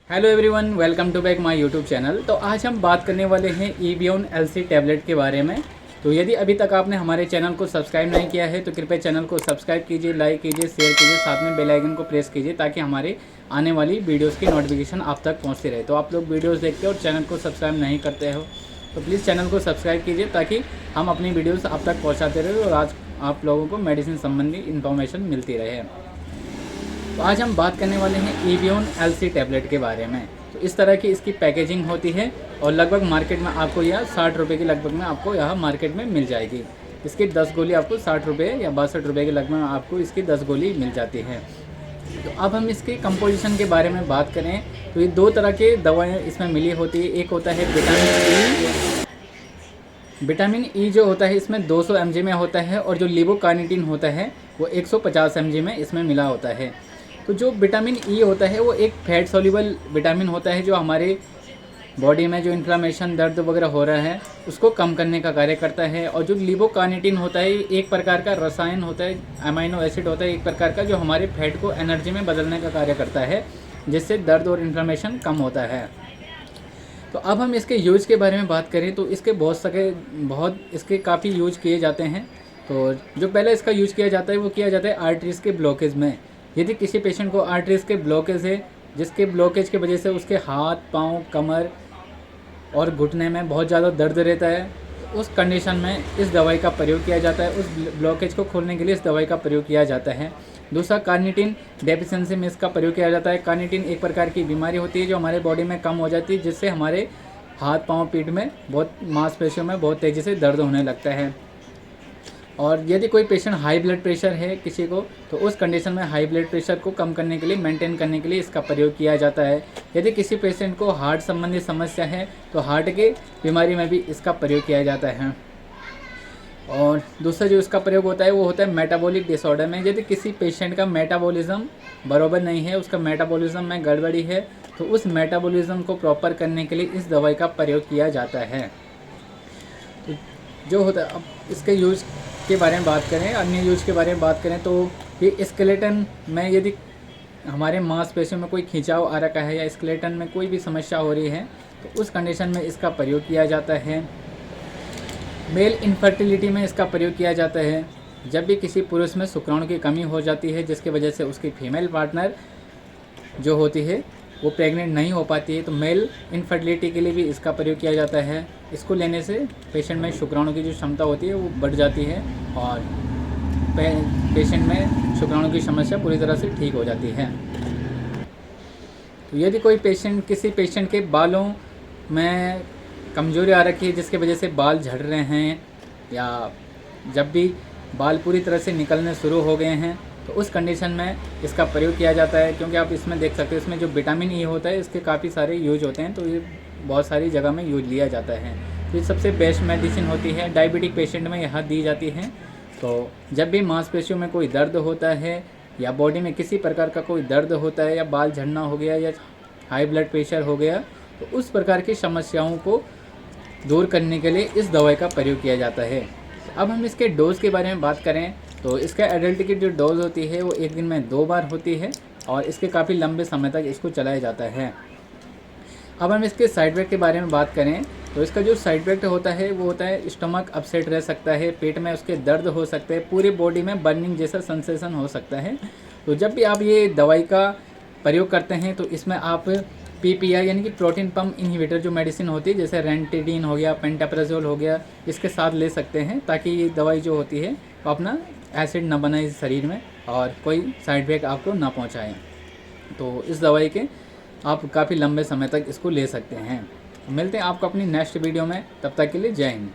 Hello everyone, welcome to back my YouTube channel. तो आज हम बात करने वाले हैं ईबियोन एलसी टैबलेट के बारे में। तो यदि अभी तक आपने हमारे चैनल को सब्सक्राइब नहीं किया है तो कृपया चैनल को सब्सक्राइब कीजिए, लाइक कीजिए, शेयर कीजिए, साथ में बेल आइकन को प्रेस कीजिए ताकि हमारे आने वाली वीडियोस की नोटिफिकेशन आप तक पहुंचती रहे। तो आप लोग वीडियोस देखते हो और चैनल को सब्सक्राइब नहीं करते हो तो प्लीज़ चैनल को सब्सक्राइब कीजिए ताकि हम अपनी वीडियोस आप तक पहुँचाते रहे और आज आप लोगों को मेडिसिन संबंधी इन्फॉर्मेशन मिलती रहे। तो आज हम बात करने वाले हैं ईबियोन एलसी टैबलेट के बारे में। तो इस तरह की इसकी पैकेजिंग होती है और लगभग मार्केट में आपको यह 60 रुपये के लगभग में आपको यह मार्केट में मिल जाएगी। इसकी 10 गोली आपको 60 रुपये या 62 रुपये के लगभग आपको इसकी 10 गोली मिल जाती है। तो अब हम इसके कंपोजिशन के बारे में बात करें तो ये दो तरह के दवाएँ इसमें मिली होती है। एक होता है विटामिन ई जो होता है इसमें 200 mg में होता है और जो लिवोकार्निटिन होता है वो 150 mg में इसमें मिला होता है। तो जो विटामिन ई होता है वो एक फैट सोल्यूबल विटामिन होता है जो हमारे बॉडी में जो इन्फ्लामेशन, दर्द वगैरह हो रहा है उसको कम करने का कार्य करता है। और जो लिवोकार्निटिन होता है एक प्रकार का रसायन होता है, अमाइनो एसिड होता है एक प्रकार का, जो हमारे फैट को एनर्जी में बदलने का कार्य करता है जिससे दर्द और इन्फ्लामेशन कम होता है। तो अब हम इसके यूज के बारे में बात करें तो इसके बहुत इसके काफ़ी यूज किए जाते हैं। तो जो पहले इसका यूज किया जाता है वो किया जाता है आर्टरीज के ब्लॉकेज में। यदि किसी पेशेंट को आर्टरीज के ब्लॉकेज है जिसके ब्लॉकेज की वजह से उसके हाथ, पाँव, कमर और घुटने में बहुत ज़्यादा दर्द रहता है, तो उस कंडीशन में इस दवाई का प्रयोग किया जाता है। उस ब्लॉकेज को खोलने के लिए इस दवाई का प्रयोग किया जाता है। दूसरा, कार्निटिन डेफिशिएंसी में इसका प्रयोग किया जाता है। कार्निटिन एक प्रकार की बीमारी होती है जो हमारे बॉडी में कम हो जाती है जिससे हमारे हाथ, पाँव, पीठ में बहुत मांसपेशियों में बहुत तेज़ी से दर्द होने लगता है। और यदि कोई पेशेंट हाई ब्लड प्रेशर है किसी को तो उस कंडीशन में हाई ब्लड प्रेशर को कम करने के लिए, मेंटेन करने के लिए इसका प्रयोग किया जाता है। यदि किसी पेशेंट को हार्ट संबंधी समस्या है तो हार्ट के बीमारी में भी इसका प्रयोग किया जाता है। और दूसरा जो इसका प्रयोग होता है वो होता है मेटाबॉलिक डिसऑर्डर में। यदि किसी पेशेंट का मेटाबॉलिज्म बराबर नहीं है, उसका मेटाबॉलिज्म में गड़बड़ी है, तो उस मेटाबॉलिज्म को प्रॉपर करने के लिए इस दवाई का प्रयोग किया जाता है। तो जो होता है, अब इसके यूज के बारे में बात करें, अन्य यूज के बारे में बात करें तो ये स्केलेटन में यदि हमारे मांसपेशियों में कोई खिंचाव आ रखा है या स्केलेटन में कोई भी समस्या हो रही है तो उस कंडीशन में इसका प्रयोग किया जाता है। मेल इनफर्टिलिटी में इसका प्रयोग किया जाता है। जब भी किसी पुरुष में शुक्राणु की कमी हो जाती है जिसकी वजह से उसकी फीमेल पार्टनर जो होती है वो प्रेग्नेंट नहीं हो पाती है तो मेल इनफर्टिलिटी के लिए भी इसका प्रयोग किया जाता है। इसको लेने से पेशेंट में शुक्राणु की जो क्षमता होती है वो बढ़ जाती है और पेशेंट में शुक्राणु की समस्या पूरी तरह से ठीक हो जाती है। तो यदि कोई पेशेंट, किसी पेशेंट के बालों में कमजोरी आ रखी है जिसकी वजह से बाल झड़ रहे हैं या जब भी बाल पूरी तरह से निकलने शुरू हो गए हैं तो उस कंडीशन में इसका प्रयोग किया जाता है। क्योंकि आप इसमें देख सकते हो इसमें जो विटामिन ई होता है इसके काफ़ी सारे यूज होते हैं, तो ये बहुत सारी जगह में यूज लिया जाता है। तो ये सबसे बेस्ट मेडिसिन होती है, डायबिटिक पेशेंट में यह दी जाती है। तो जब भी मांसपेशियों में कोई दर्द होता है या बॉडी में किसी प्रकार का कोई दर्द होता है या बाल झड़ना हो गया या हाई ब्लड प्रेशर हो गया तो उस प्रकार की समस्याओं को दूर करने के लिए इस दवाई का प्रयोग किया जाता है। अब हम इसके डोज के बारे में बात करें तो इसका एडल्ट की जो डोज होती है वो एक दिन में 2 बार होती है और इसके काफ़ी लंबे समय तक इसको चलाया जाता है। अब हम इसके साइड इफेक्ट के बारे में बात करें तो इसका जो साइड इफेक्ट होता है वो होता है स्टमक अपसेट रह सकता है, पेट में उसके दर्द हो सकते हैं, पूरी बॉडी में बर्निंग जैसा सेंसेशन हो सकता है। तो जब भी आप ये दवाई का प्रयोग करते हैं तो इसमें आप PPI यानी कि प्रोटीन पम्प इनहिबिटर जो मेडिसिन होती है जैसे रेंटेडिन हो गया, पेंटाप्राजोल हो गया, इसके साथ ले सकते हैं ताकि ये दवाई जो होती है वो अपना एसिड ना बनाए शरीर में और कोई साइड इफेक्ट आपको ना पहुंचाए। तो इस दवाई के आप काफ़ी लंबे समय तक इसको ले सकते हैं। मिलते हैं आपको अपनी नेक्स्ट वीडियो में, तब तक के लिए जय हिंद।